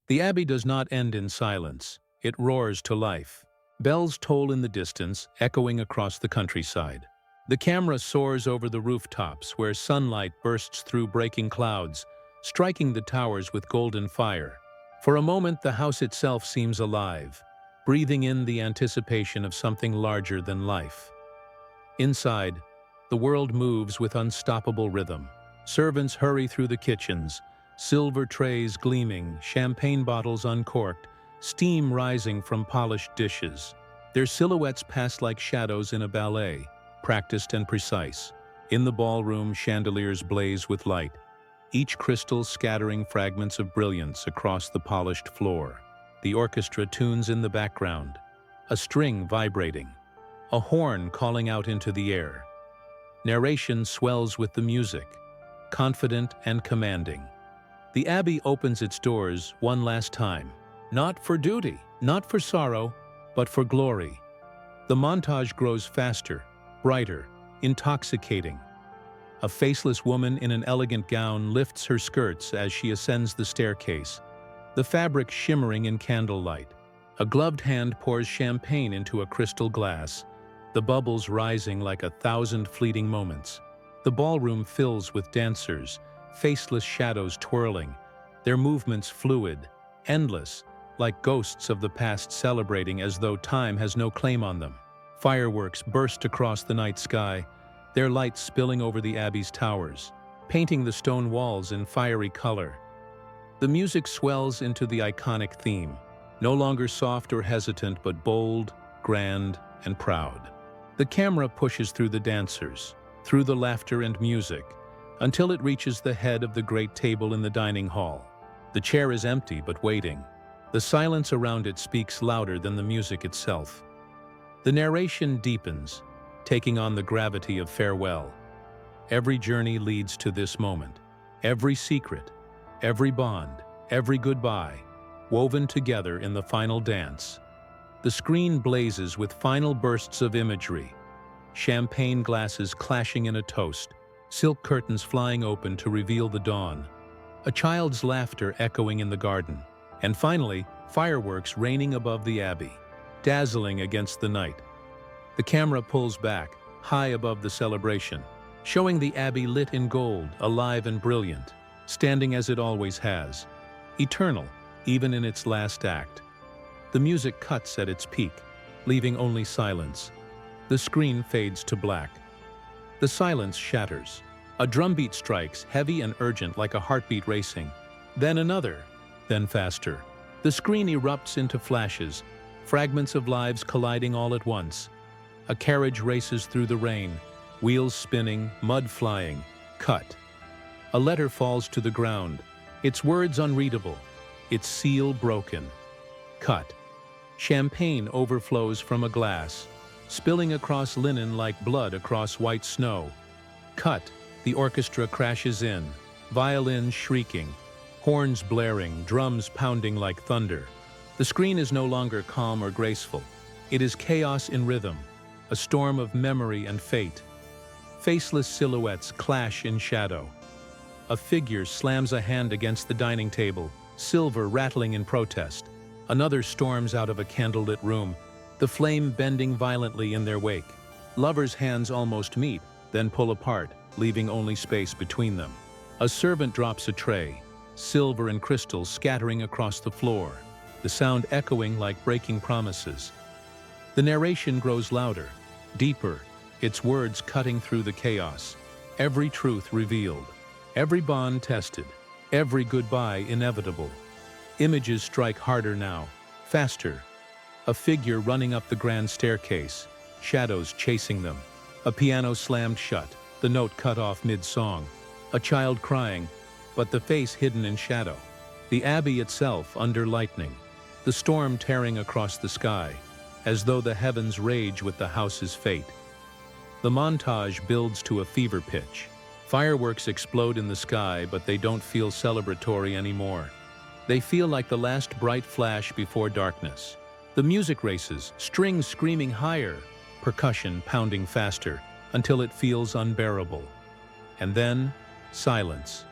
The abbey does not end in silence. It roars to life. Bells toll in the distance, echoing across the countryside. The camera soars over the rooftops where sunlight bursts through breaking clouds, striking the towers with golden fire. For a moment, the house itself seems alive, breathing in the anticipation of something larger than life. Inside, the world moves with unstoppable rhythm. Servants hurry through the kitchens, silver trays gleaming, champagne bottles uncorked, steam rising from polished dishes. Their silhouettes pass like shadows in a ballet, practiced and precise. In the ballroom, chandeliers blaze with light, each crystal scattering fragments of brilliance across the polished floor. The orchestra tunes in the background, a string vibrating, a horn calling out into the air. Narration swells with the music, confident and commanding. The abbey opens its doors one last time, not for duty, not for sorrow, but for glory. The montage grows faster, brighter, intoxicating. A faceless woman in an elegant gown lifts her skirts as she ascends the staircase, the fabric shimmering in candlelight. A gloved hand pours champagne into a crystal glass, the bubbles rising like 1,000 fleeting moments. The ballroom fills with dancers, faceless shadows twirling, their movements fluid, endless, like ghosts of the past celebrating as though time has no claim on them. Fireworks burst across the night sky, their light spilling over the abbey's towers, painting the stone walls in fiery color. The music swells into the iconic theme, no longer soft or hesitant but bold, grand, and proud. The camera pushes through the dancers, through the laughter and music, until it reaches the head of the great table in the dining hall. The chair is empty but waiting. The silence around it speaks louder than the music itself. The narration deepens, taking on the gravity of farewell. Every journey leads to this moment. Every secret, every bond, every goodbye, woven together in the final dance. The screen blazes with final bursts of imagery, champagne glasses clashing in a toast, silk curtains flying open to reveal the dawn, a child's laughter echoing in the garden, and finally, fireworks raining above the abbey, dazzling against the night. The camera pulls back, high above the celebration, showing the abbey lit in gold, alive and brilliant, standing as it always has, eternal, even in its last act. The music cuts at its peak, leaving only silence. The screen fades to black. The silence shatters. A drumbeat strikes, heavy and urgent like a heartbeat racing. Then another, then faster. The screen erupts into flashes, fragments of lives colliding all at once. A carriage races through the rain, wheels spinning, mud flying. Cut. A letter falls to the ground, its words unreadable, its seal broken. Cut. Champagne overflows from a glass, spilling across linen like blood across white snow. Cut. The orchestra crashes in, violins shrieking, horns blaring, drums pounding like thunder. The screen is no longer calm or graceful. It is chaos in rhythm, a storm of memory and fate. Faceless silhouettes clash in shadow. A figure slams a hand against the dining table, silver rattling in protest. Another storms out of a candlelit room, the flame bending violently in their wake. Lovers' hands almost meet, then pull apart, leaving only space between them. A servant drops a tray, silver and crystal scattering across the floor, the sound echoing like breaking promises. The narration grows louder, deeper, its words cutting through the chaos. Every truth revealed, every bond tested, every goodbye inevitable. Images strike harder now, faster. A figure running up the grand staircase, shadows chasing them. A piano slammed shut, the note cut off mid-song. A child crying, but the face hidden in shadow. The abbey itself under lightning. The storm tearing across the sky, as though the heavens rage with the house's fate. The montage builds to a fever pitch. Fireworks explode in the sky, but they don't feel celebratory anymore. They feel like the last bright flash before darkness. The music races, strings screaming higher, percussion pounding faster, until it feels unbearable. And then, silence.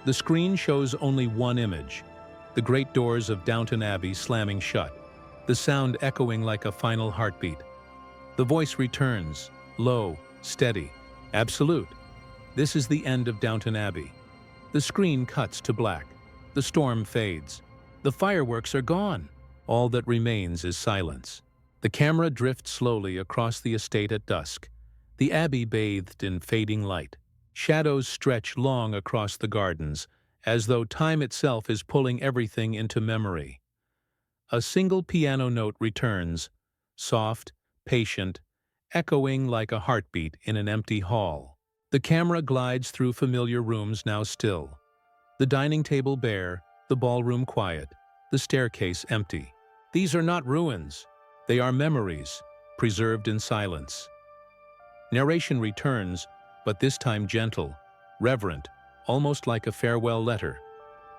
The screen shows only one image, the great doors of Downton Abbey slamming shut, the sound echoing like a final heartbeat. The voice returns, low, steady, absolute. This is the end of Downton Abbey. The screen cuts to black. The storm fades. The fireworks are gone. All that remains is silence. The camera drifts slowly across the estate at dusk, the abbey bathed in fading light. Shadows stretch long across the gardens, as though time itself is pulling everything into memory. A single piano note returns, soft, patient, echoing like a heartbeat in an empty hall. The camera glides through familiar rooms now still. The dining table bare, the ballroom quiet, the staircase empty. These are not ruins. They are memories, preserved in silence. Narration returns, but this time gentle, reverent, almost like a farewell letter.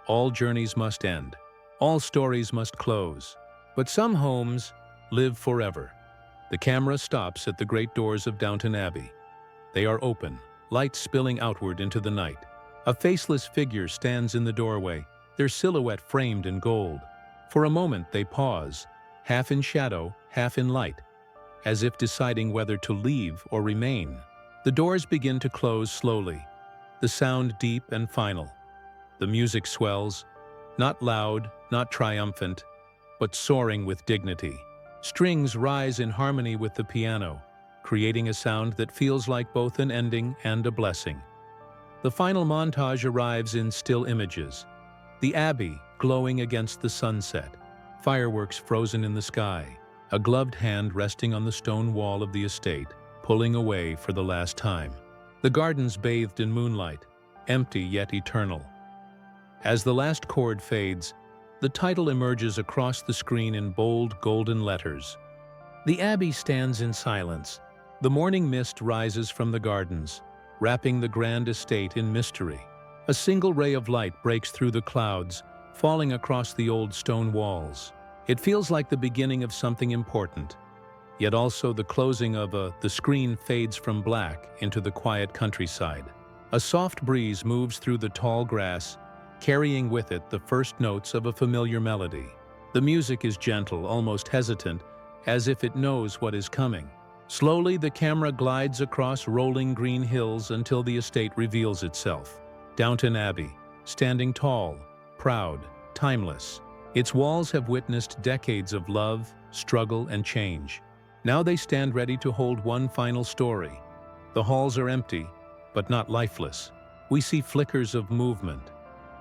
All journeys must end. All stories must close. But some homes live forever. The camera stops at the great doors of Downton Abbey. They are open, light spilling outward into the night. A faceless figure stands in the doorway, their silhouette framed in gold. For a moment they pause, half in shadow, half in light, as if deciding whether to leave or remain. The doors begin to close slowly, the sound deep and final. The music swells, not loud, not triumphant, but soaring with dignity. Strings rise in harmony with the piano, creating a sound that feels like both an ending and a blessing. The final montage arrives in still images. The abbey glowing against the sunset, fireworks frozen in the sky, a gloved hand resting on the stone wall of the estate, pulling away for the last time. The gardens bathed in moonlight, empty yet eternal. As the last chord fades, the title emerges across the screen in bold golden letters. The abbey stands in silence. The morning mist rises from the gardens, wrapping the grand estate in mystery. A single ray of light breaks through the clouds, falling across the old stone walls. It feels like the beginning of something important, yet also the closing of the screen fades from black into the quiet countryside. A soft breeze moves through the tall grass, carrying with it the first notes of a familiar melody. The music is gentle, almost hesitant, as if it knows what is coming. Slowly, the camera glides across rolling green hills until the estate reveals itself. Downton Abbey, standing tall, proud, timeless. Its walls have witnessed decades of love, struggle, and change. Now they stand ready to hold one final story. The halls are empty, but not lifeless. We see flickers of movement,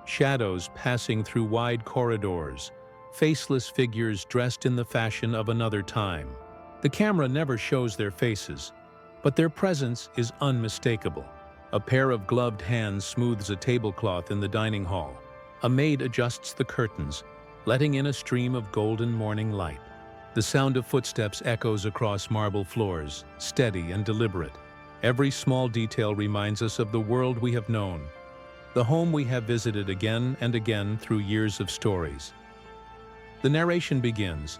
shadows passing through wide corridors, faceless figures dressed in the fashion of another time. The camera never shows their faces, but their presence is unmistakable. A pair of gloved hands smooths a tablecloth in the dining hall. A maid adjusts the curtains, letting in a stream of golden morning light. The sound of footsteps echoes across marble floors, steady and deliberate. Every small detail reminds us of the world we have known, the home we have visited again and again through years of stories. The narration begins,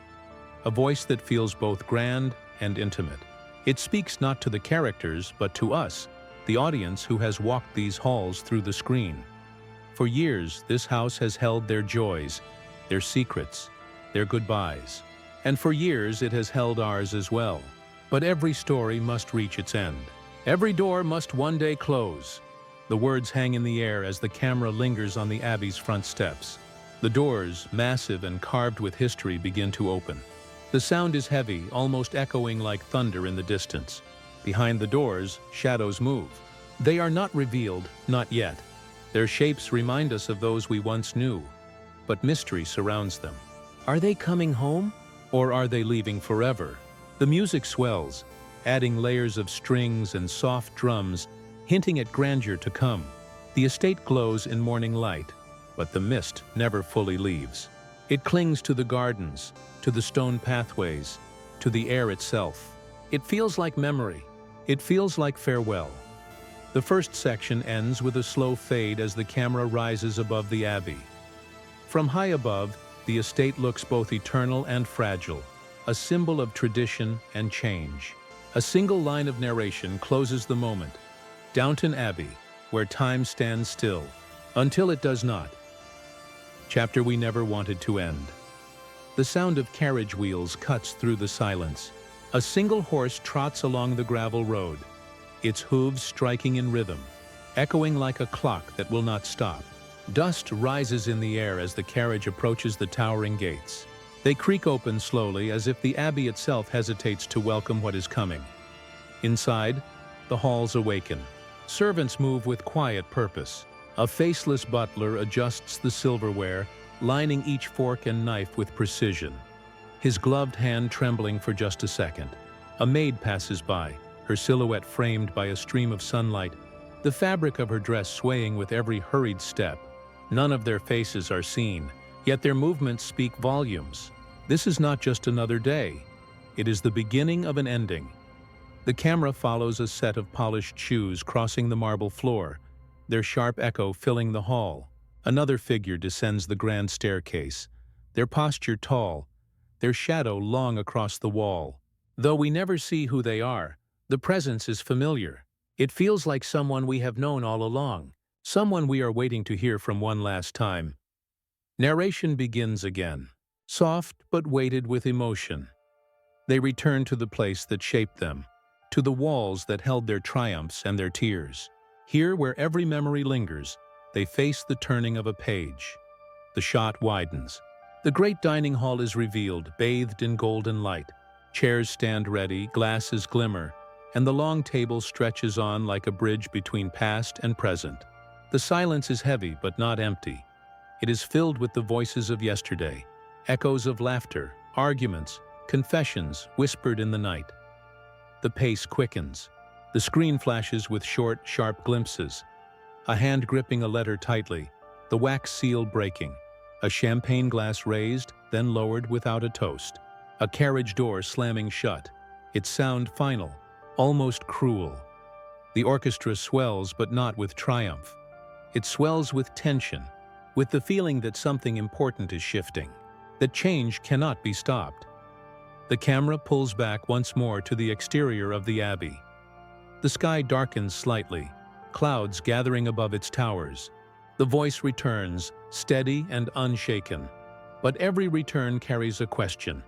a voice that feels both grand and intimate. It speaks not to the characters, but to us, the audience who has walked these halls through the screen. For years, this house has held their joys, their secrets, their goodbyes. And for years, it has held ours as well. But every story must reach its end. Every door must one day close. The words hang in the air as the camera lingers on the Abbey's front steps. The doors, massive and carved with history, begin to open. The sound is heavy, almost echoing like thunder in the distance. Behind the doors, shadows move. They are not revealed, not yet. Their shapes remind us of those we once knew, but mystery surrounds them. Are they coming home, or are they leaving forever? The music swells, adding layers of strings and soft drums, hinting at grandeur to come. The estate glows in morning light, but the mist never fully leaves. It clings to the gardens, to the stone pathways, to the air itself. It feels like memory. It feels like farewell. The first section ends with a slow fade as the camera rises above the abbey. From high above, the estate looks both eternal and fragile, a symbol of tradition and change. A single line of narration closes the moment. Downton Abbey, where time stands still, until it does not. chapter we never wanted to end. The sound of carriage wheels cuts through the silence. A single horse trots along the gravel road, its hooves striking in rhythm, echoing like a clock that will not stop. Dust rises in the air as the carriage approaches the towering gates. They creak open slowly as if the abbey itself hesitates to welcome what is coming. Inside, the halls awaken. Servants move with quiet purpose. A faceless butler adjusts the silverware, lining each fork and knife with precision, his gloved hand trembling for just a second. A maid passes by, her silhouette framed by a stream of sunlight, the fabric of her dress swaying with every hurried step. None of their faces are seen, yet their movements speak volumes. This is not just another day. It is the beginning of an ending. The camera follows a set of polished shoes crossing the marble floor, their sharp echo filling the hall. Another figure descends the grand staircase, their posture tall, their shadow long across the wall. Though we never see who they are, the presence is familiar. It feels like someone we have known all along, someone we are waiting to hear from one last time. Narration begins again, soft but weighted with emotion. They return to the place that shaped them, to the walls that held their triumphs and their tears. Here, where every memory lingers, they face the turning of a page. The shot widens. The great dining hall is revealed, bathed in golden light. Chairs stand ready, glasses glimmer, and the long table stretches on like a bridge between past and present. The silence is heavy but not empty. It is filled with the voices of yesterday, echoes of laughter, arguments, confessions whispered in the night. The pace quickens. The screen flashes with short, sharp glimpses. A hand gripping a letter tightly, the wax seal breaking. A champagne glass raised, then lowered without a toast. A carriage door slamming shut, its sound final, almost cruel. The orchestra swells, but not with triumph. It swells with tension, with the feeling that something important is shifting, that change cannot be stopped. The camera pulls back once more to the exterior of the abbey. The sky darkens slightly, clouds gathering above its towers. The voice returns, steady and unshaken. But every return carries a question.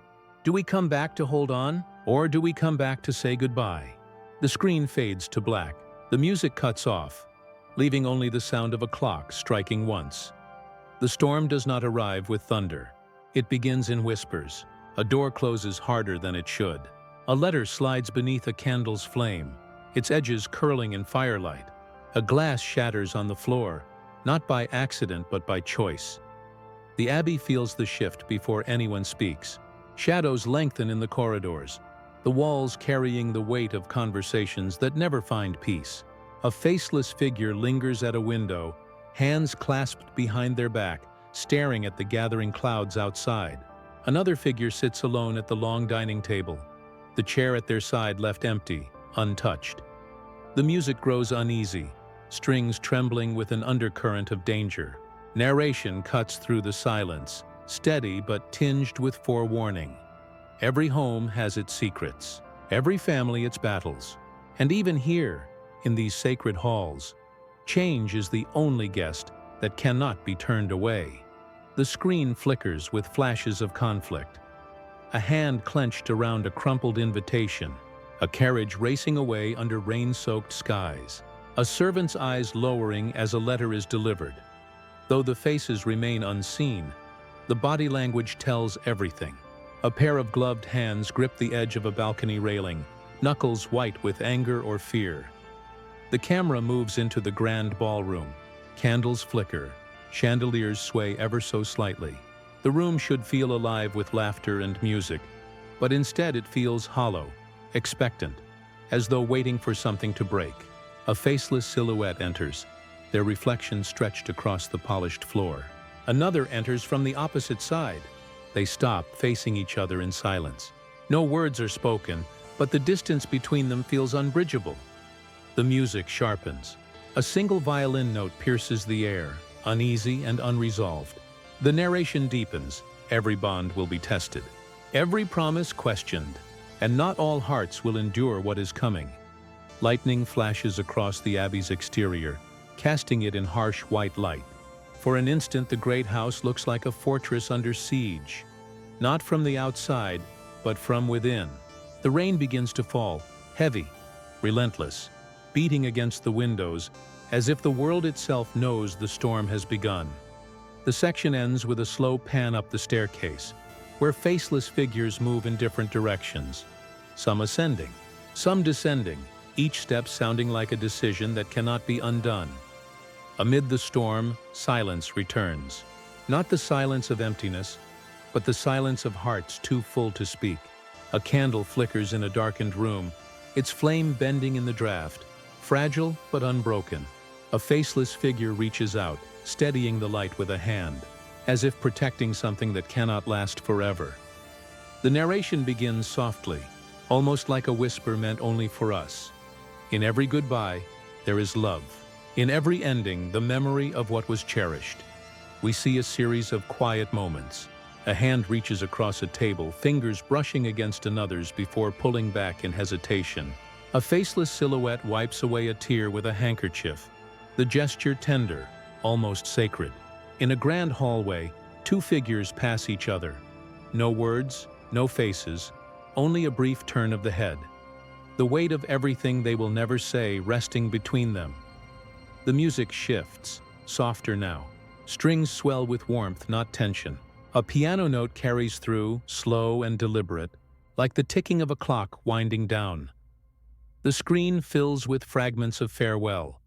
Do we come back to hold on, or do we come back to say goodbye? The screen fades to black. The music cuts off, leaving only the sound of a clock striking once. The storm does not arrive with thunder. It begins in whispers. A door closes harder than it should. A letter slides beneath a candle's flame, its edges curling in firelight. A glass shatters on the floor, not by accident but by choice. The abbey feels the shift before anyone speaks. Shadows lengthen in the corridors, the walls carrying the weight of conversations that never find peace. A faceless figure lingers at a window, hands clasped behind their back, staring at the gathering clouds outside. Another figure sits alone at the long dining table, the chair at their side left empty, untouched. The music grows uneasy, strings trembling with an undercurrent of danger. Narration cuts through the silence, steady but tinged with forewarning. Every home has its secrets, every family its battles. And even here, in these sacred halls, change is the only guest that cannot be turned away. The screen flickers with flashes of conflict. A hand clenched around a crumpled invitation, a carriage racing away under rain-soaked skies, a servant's eyes lowering as a letter is delivered. Though the faces remain unseen, the body language tells everything. A pair of gloved hands grip the edge of a balcony railing, knuckles white with anger or fear. The camera moves into the grand ballroom. Candles flicker, chandeliers sway ever so slightly. The room should feel alive with laughter and music, but instead it feels hollow, expectant, as though waiting for something to break. A faceless silhouette enters, their reflection stretched across the polished floor. Another enters from the opposite side. They stop, facing each other in silence. No words are spoken, but the distance between them feels unbridgeable. The music sharpens. A single violin note pierces the air, uneasy and unresolved. The narration deepens. Every bond will be tested, every promise questioned, and not all hearts will endure what is coming. Lightning flashes across the abbey's exterior, casting it in harsh white light. For an instant, the great house looks like a fortress under siege. Not from the outside, but from within. The rain begins to fall, heavy, relentless, beating against the windows, as if the world itself knows the storm has begun. The section ends with a slow pan up the staircase, where faceless figures move in different directions, some ascending, some descending, each step sounding like a decision that cannot be undone. Amid the storm, silence returns. Not the silence of emptiness, but the silence of hearts too full to speak. A candle flickers in a darkened room, its flame bending in the draft, fragile but unbroken. A faceless figure reaches out, steadying the light with a hand, as if protecting something that cannot last forever. The narration begins softly, almost like a whisper meant only for us. In every goodbye, there is love. In every ending, the memory of what was cherished. We see a series of quiet moments. A hand reaches across a table, fingers brushing against another's before pulling back in hesitation. A faceless silhouette wipes away a tear with a handkerchief, the gesture tender, almost sacred. In a grand hallway, two figures pass each other. No words, no faces, only a brief turn of the head. The weight of everything they will never say resting between them. The music shifts, softer now. Strings swell with warmth, not tension. A piano note carries through, slow and deliberate, like the ticking of a clock winding down. The screen fills with fragments of farewell.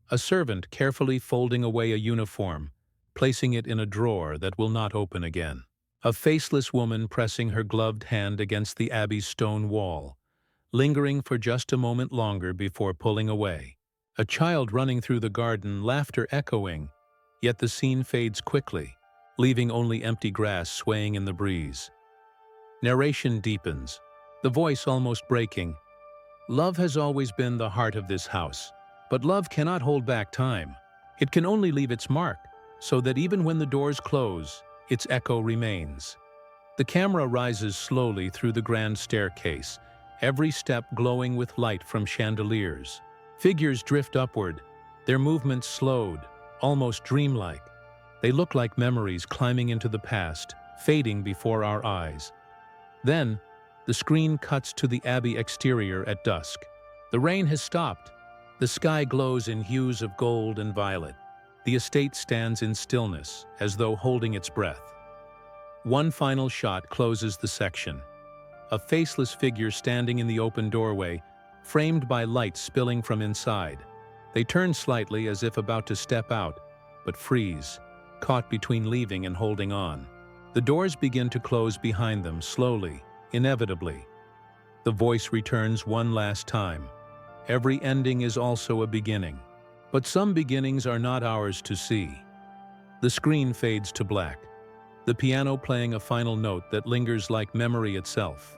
A servant carefully folding away a uniform, placing it in a drawer that will not open again. A faceless woman pressing her gloved hand against the Abbey's stone wall, lingering for just a moment longer before pulling away. A child running through the garden, laughter echoing, yet the scene fades quickly, leaving only empty grass swaying in the breeze. Narration deepens, the voice almost breaking. Love has always been the heart of this house, but love cannot hold back time. It can only leave its mark, so that even when the doors close, its echo remains. The camera rises slowly through the grand staircase, every step glowing with light from chandeliers. Figures drift upward, their movements slowed, almost dreamlike. They look like memories climbing into the past, fading before our eyes. Then, the screen cuts to the Abbey exterior at dusk. The rain has stopped. The sky glows in hues of gold and violet. The estate stands in stillness, as though holding its breath. One final shot closes the section. A faceless figure standing in the open doorway, framed by light spilling from inside. They turn slightly as if about to step out, but freeze, caught between leaving and holding on. The doors begin to close behind them slowly, inevitably. The voice returns one last time. Every ending is also a beginning. But some beginnings are not ours to see. The screen fades to black, the piano playing a final note that lingers like memory itself.